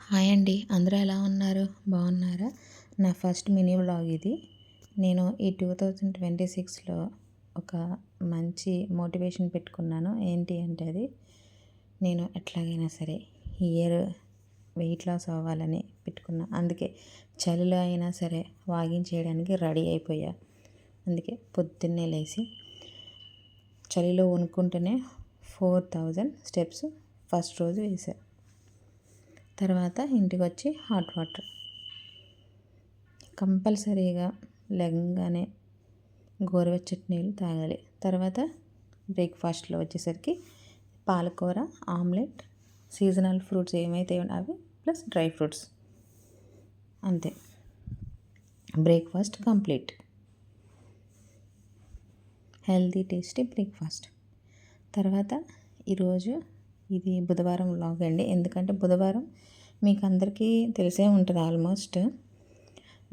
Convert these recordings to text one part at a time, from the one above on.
Hi అండి, అందరూ ఎలా ఉన్నారు? బాగున్నారా? నా ఫస్ట్ మినీ వ్లాగ్ ఇది. నేను ఈ 2026లో ఒక మంచి మోటివేషన్ పెట్టుకున్నాను. ఏంటి అంటే అది నేను ఎట్లాగైనా సరే ఈ ఇయర్ వెయిట్ లాస్ అవ్వాలని పెట్టుకున్నా. అందుకే చలిలో అయినా సరే వాకింగ్ చేయడానికి రెడీ అయిపోయా. అందుకే పొద్దున్నే లేచి చలిలో వణుకుంటూనే 4000 స్టెప్స్ ఫస్ట్ రోజు వేసా. తర్వాత ఇంటికి వచ్చి హాట్ వాటర్ కంపల్సరీగా లెగ్గానే గోరువెచ్చటి నీళ్ళు తాగాలి. తర్వాత బ్రేక్ఫాస్ట్లో వచ్చేసరికి పాలకూర, ఆమ్లెట్, సీజనల్ ఫ్రూట్స్ ఏమైతే అవి ప్లస్ డ్రై ఫ్రూట్స్, అంతే. Breakfast complete. Healthy tasty breakfast. తర్వాత ఈరోజు ఇది బుధవారం వ్లాగ్ అండి. ఎందుకంటే బుధవారం మీకు అందరికీ తెలిసే ఉంటుంది ఆల్మోస్ట్.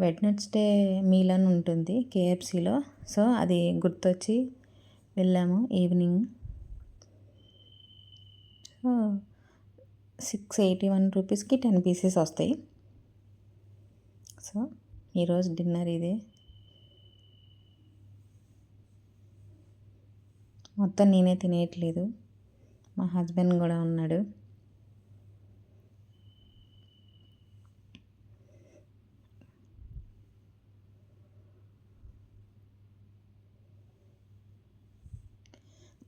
వెడ్నెస్డే మీల్ అని ఉంటుంది కేఎఫ్సీలో. సో అది గుర్తొచ్చి వెళ్ళాము ఈవినింగ్. 681 రూపీస్కి 10 పీసెస్ వస్తాయి. సో ఈరోజు డిన్నర్ ఇదే. మొత్తం నేనే తినేయట్లేదు, మా హస్బెండ్ కూడా ఉన్నాడు.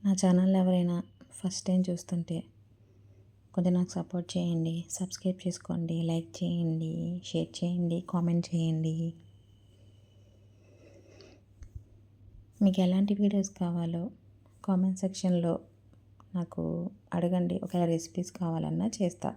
నా ఛానల్ ఎవరైనా ఫస్ట్ టైం చూస్తుంటే కొంచెం నాకు సపోర్ట్ చేయండి, సబ్స్క్రైబ్ చేసుకోండి, లైక్ చేయండి, షేర్ చేయండి, కామెంట్ చేయండి. మీకు ఎలాంటి వీడియోస్ కావాలో కామెంట్ సెక్షన్లో నాకు అడగండి. ఒకవేళ రెసిపీస్ కావాలన్నా చేస్తా.